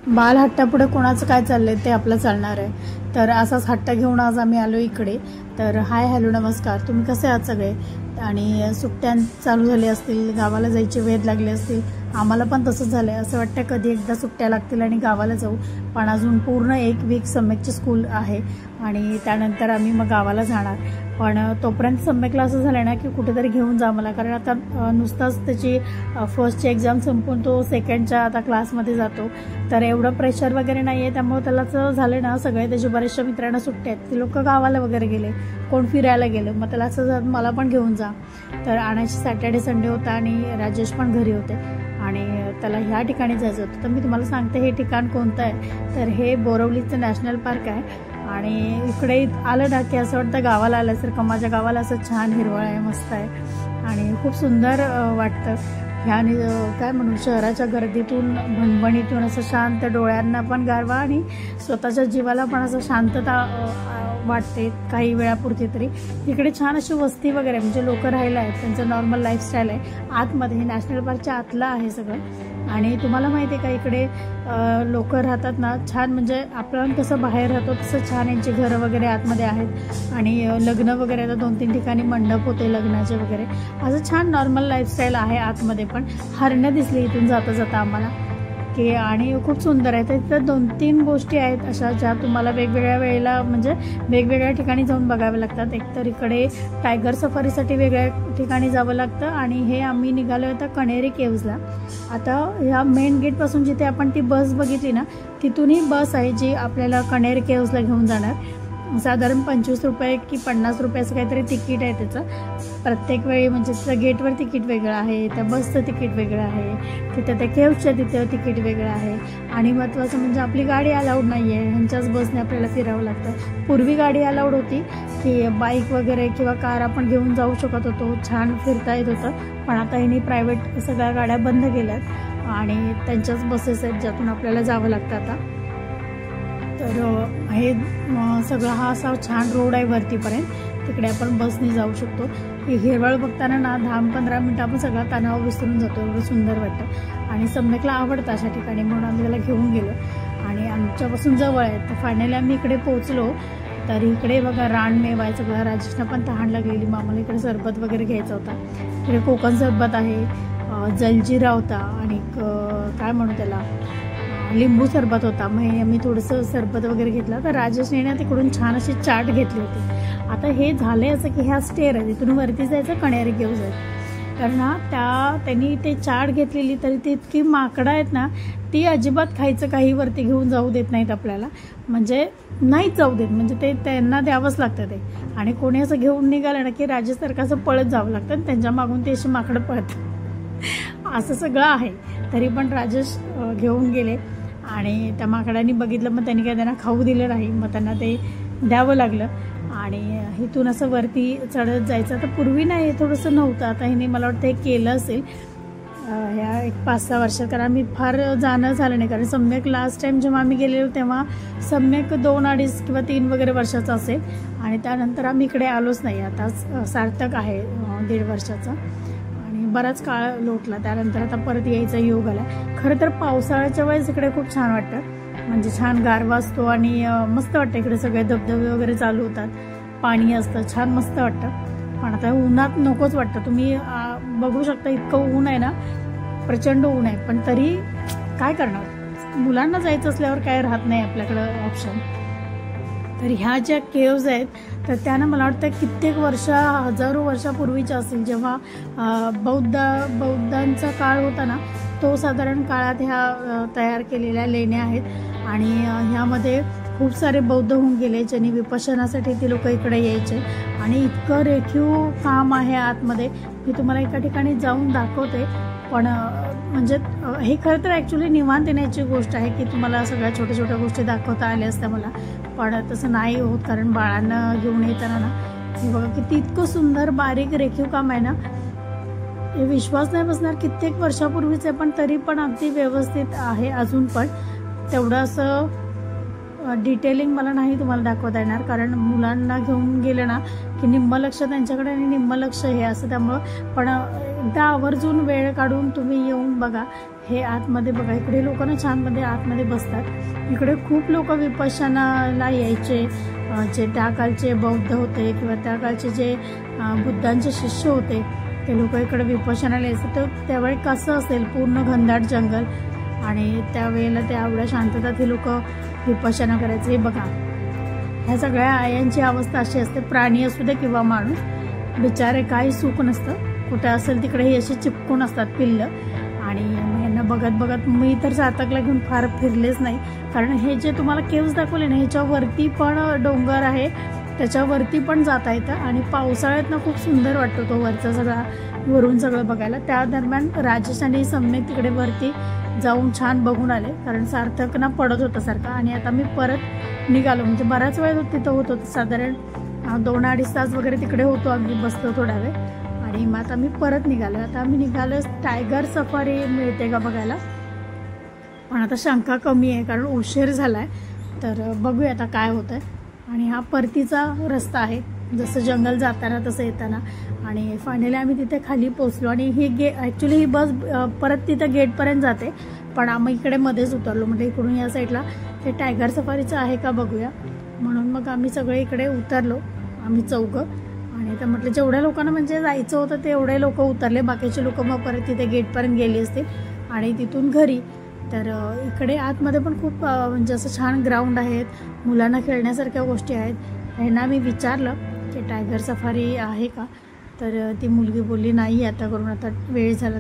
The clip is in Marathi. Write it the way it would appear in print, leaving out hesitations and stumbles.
बालहट्टापुढे कोणाचं काय चाललंय ते आपलं चालणार आहे। तर असाच हट्टा घेऊन आज आम्ही आलो इकडे। तर हाय हॅलो नमस्कार, तुम्ही कसे आहात सगळे? आणि सुट्ट्या चालू झाल्या असतील, गावाला जायचे वेध लागले असतील। आम्हाला पण तसंच झालंय, असं वाटतं कधी एकदा सुट्ट्या लागतील आणि गावाला जाऊ। पण अजून पूर्ण एक वीक सम्यकची स्कूल आहे आणि त्यानंतर आम्ही मग गावाला जाणार। पण तोपर्यंत सम्यकला असं झालं ना की कुठेतरी घेऊन जा मला, कारण आता नुसताच त्याची फर्स्टची एक्झाम संपून तो सेकंडच्या आता क्लासमध्ये जातो। तर एवढं प्रेशर वगैरे नाही आहे, त्यामुळे त्याला झालं ना सगळे त्याच्या बऱ्याचशा मित्रांना सुट्ट्या आहेत, ते लोक गावाला वगैरे गेले, कोण फिरायला गेलं। मग त्याला असं मला पण घेऊन जा। तर आणायची सॅटर्डे संडे होता आणि राजेश पण घरी होते आणि त्याला ह्या ठिकाणी जायचं होतं। तर मी तुम्हाला सांगते हे ठिकाण कोणतं आहे। तर हे बोरवलीचं नॅशनल पार्क आहे आणि इकडे आलं ना की असं वाटतं गावाला आल्यासारखं। माझ्या गावाला असं छान हिरवळ आहे, मस्त आहे आणि खूप सुंदर वाटतं। ह्याने काय म्हणू, शहराच्या गर्दीतून भणभणीतून असं शांत, डोळ्यांना पण गारवा आणि स्वतःच्या जीवाला पण असं शांतता वाटते काही वेळापुरती तरी। इकडे छान अशी वस्ती वगैरे म्हणजे लोक राहिला आहेत, त्यांचं नॉर्मल लाईफस्टाईल आहे। आतमध्ये हे नॅशनल पार्कच्या आतलं आहे सगळं। आणि तुम्हाला माहिती आहे का इकडे लोक राहतात ना छान, म्हणजे आपण कसं बाहेर राहतो तसं छान यांची घरं वगैरे आतमध्ये आहेत आणि लग्न वगैरे आता 2-3 ठिकाणी मंडप होते लग्नाचे वगैरे, असं छान नॉर्मल लाईफस्टाईल आहे आतमध्ये। पण हरणं दिसली इथून जाता जाता आम्हाला की, आणि खूप सुंदर आहे। तर इथं 2-3 गोष्टी आहेत अशा ज्या तुम्हाला वेगवेगळ्या वेळेला म्हणजे वेगवेगळ्या ठिकाणी जाऊन बघाव्या लागतात। एक तर इकडे टायगर सफारीसाठी वेगळ्या ठिकाणी जावं लागतं आणि हे आम्ही निघालो आता कणेरी केव्जला। आता ह्या मेन गेटपासून जिथे आपण ती बस बघितली ना तिथूनही बस आहे जी आपल्याला कणेरी केव्जला घेऊन जाणार। साधारण 25 रुपये की 50 रुपये असं काहीतरी तिकीट आहे त्याचं प्रत्येक वेळी। म्हणजे तिथं गेटवर तिकीट वेगळं आहे, त्या बसचं तिकीट वेगळं आहे, तिथं त्या केव्जचं तिथं तिकीट वेगळं आहे। आणि महत्त्वाचं म्हणजे आपली गाडी अलाउड नाही आहे, ह्यांच्याच बसने आपल्याला फिरावं लागतं। पूर्वी गाडी अलाउड होती की बाईक वगैरे किंवा कार आपण घेऊन जाऊ शकत होतो, छान फिरता येत होतं। पण आता ह्यांनी प्रायव्हेट सगळ्या गाड्या बंद केल्यात आणि त्यांच्याच बसेस आहेत ज्यातून आपल्याला जावं लागतं आता। तर हे सगळं हा असा छान रोड आहे वरतीपर्यंत, तिकडे आपण बसने जाऊ शकतो। ही हिरवळ बघताना ना 10-15 मिनटं आपण सगळा तणाव विसरून जातो, एवढं सुंदर वाटतं। आणि सम्यकला आवडतं अशा ठिकाणी म्हणून आम्ही त्याला घेऊन गेलो आणि आमच्यापासून जवळ आहे। तर फायनली आम्ही इकडे पोहोचलो। तर इकडे बघा रानमेवा आहे सगळं, राजेशना पण तहान लागलेली, मग आम्हाला इकडे सरबत वगैरे घ्यायचा होता। इकडे कोकण सरबत आहे, जलजिरा होता आणि काय म्हणू त्याला लिंबू सरबत होता। मग आम्ही थोडंसं सरबत वगैरे घेतला। तर राजेशने ना तिकडून छान अशी चाट घेतली होती। आता हे झाले असं की ह्या स्टेअर आहे, तिथून वरती जायचं कणेरी केव्ज आहे। तर ना त्यांनी ते चाट घेतलेली तरी ती इतकी माकडं आहेत ना, ती अजिबात खायचं काही वरती घेऊन जाऊ देत नाहीत आपल्याला, म्हणजे नाहीच जाऊ देत, म्हणजे ते त्यांना द्यावंच लागतं ते। आणि कोणी असं घेऊन निघालं ना की राजेशसारखं असं पळत जावं लागतं, त्यांच्या मागून ते अशी माकडं पळतात असं सगळं आहे। तरी पण राजेश घेऊन गेले आणि त्या माकडांनी बघितलं, मग त्यांनी काय त्यांना खाऊ दिलं नाही, मग त्यांना ते द्यावं लागलं। आणि इथून असं वरती चढत जायचं। तर पूर्वी नाही थोडंसं नव्हतं, आता हिने मला वाटतं हे केलं असेल ह्या 1-5-6 वर्षात, कारण आम्ही फार जाणं झालं नाही। कारण सम्यक लास्ट टाईम जेव्हा आम्ही गेलेलो तेव्हा सम्यक 2-2.5 किंवा 3 वगैरे वर्षाचा असेल आणि त्यानंतर आम्ही इकडे आलोच नाही। आता सार्थक आहे 1.5 वर्षाचा आणि बराच काळ लोटला, त्यानंतर आता परत यायचा योग आला। खरं तर पावसाळ्याच्या वेळेस इकडे खूप छान वाटतं, म्हणजे छान गारवा असतो आणि मस्त वाटतं। इकडे सगळे धबधबे वगैरे चालू होतात, पाणी असतं, छान मस्त वाटतं। पण आता उन्हात नकोच वाटतं, तुम्ही बघू शकता इतकं ऊन आहे ना, प्रचंड ऊन आहे। पण तरी काय करणार, मुलांना जायचं असल्यावर काय राहत नाही आपल्याकडं ऑप्शन। तर ह्या ज्या केव्ज आहेत तर त्यानं मला वाटतं कित्येक हजारो वर्षापूर्वीच्या असेल, जेव्हा बौद्धांचा काळ होता ना, तो साधारण काळात ह्या तयार केलेल्या लेण्या आहेत। आणि ह्यामध्ये खूप सारे बौद्ध होऊन गेले, ज्यांनी विपश्यनासाठी ते लोक इकडे यायचे आणि इतकं रेखीव काम आहे आतमध्ये। मी तुम्हाला एका ठिकाणी जाऊन दाखवते, पण म्हणजे हे खरं तर ॲक्च्युली निवांत येण्याची गोष्ट आहे की तुम्हाला सगळ्या छोट्या छोट्या गोष्टी दाखवता आल्या असत्या मला, पण तसं नाही होत, कारण बाळांना घेऊन येताना ना हे बघा किती इतकं सुंदर बारीक रेखीव काम आहे ना, हे विश्वास नाही बसणार, कित्येक वर्षापूर्वीचे, पण तरी पण अगदी व्यवस्थित आहे अजून पण। तेवढं असं डिटेलिंग मला नाही तुम्हाला दाखवता येणार, कारण मुलांना घेऊन गेलं ना की निम्म लक्ष त्यांच्याकडे आणि निम्म लक्ष हे असं, त्यामुळं पण एकदा आवर्जून वेळ काढून तुम्ही येऊन बघा. हे आतमध्ये बघा, इकडे लोक ना छानमध्ये आतमध्ये बसतात. इकडे खूप लोक विपश्यनाला यायचे, जे त्या काळचे बौद्ध होते किंवा त्या काळचे जे बुद्धांचे शिष्य होते ते लोक इकडे विपश्यनाला यायचे. तर त्यावेळी कसं असेल, पूर्ण घनदाट जंगल, आणि त्यावेळेला ते एवढ्या शांततात हे लोक विपश्यना करायचे. हे बघा, ह्या सगळ्या आयांची अवस्था अशी असते, प्राणी असू दे किंवा माणूस, बिचारे काही सुख नसतं. कुठे असेल तिकडे हे असे चिपकून असतात पिल्लं. आणि ह्यांना बघत बघत मी तर सार्थकला घेऊन फार फिरलेच नाही, कारण हे जे तुम्हाला केव्ज दाखवले ना, ह्याच्यावरती पण डोंगर आहे, त्याच्यावरती पण जाता येतं. आणि पावसाळ्यात ना खूप सुंदर वाटतो तो वरचा सगळा, वरून सगळं बघायला. त्या दरम्यान राजेश आणि सम्यक तिकडे वरती जाऊन छान बघून आले, कारण सार्थक ना पडत होता सारखा. आणि आता मी परत निघालो, म्हणजे बराच वेळ तिथं होतो, साधारण 2-2.5 तास वगैरे तिकडे होतो, अगदी बसतो थोडा वेळ. आणि मग आता मी परत निघालो. आता आम्ही निघालो, टायगर सफारी मिळते का बघायला, पण आता शंका कमी आहे कारण उशीर झाला आहे. तर बघूया आता काय होतं आहे. आणि हा परतीचा रस्ता आहे, जसं जंगल जाताना तसं येताना. आणि फायनली आम्ही तिथे खाली पोचलो. आणि ही ॲक्च्युली ही बस परत तिथं गेटपर्यंत जाते, पण आम्ही इकडे मध्येच उतरलो, म्हणजे इकडून या साईडला ते टायगर सफारीचं आहे का बघूया म्हणून. मग आम्ही सगळे इकडे उतरलो, आम्ही चौघं. आणि तर म्हटलं जेवढ्या लोकांना म्हणजे जायचं होतं ते एवढे लोक उतरले, बाकीचे लोक मग परत तिथे गेटपर्यंत गेली असतील आणि तिथून घरी. तर इकडे आतमध्ये पण खूप म्हणजे असं छान ग्राउंड आहेत, मुलांना खेळण्यासारख्या गोष्टी आहेत. ह्यांना मी विचारलं की टायगर सफारी आहे का, तर ती मुलगी बोलली नाही आता करून, आता वेळ झाला.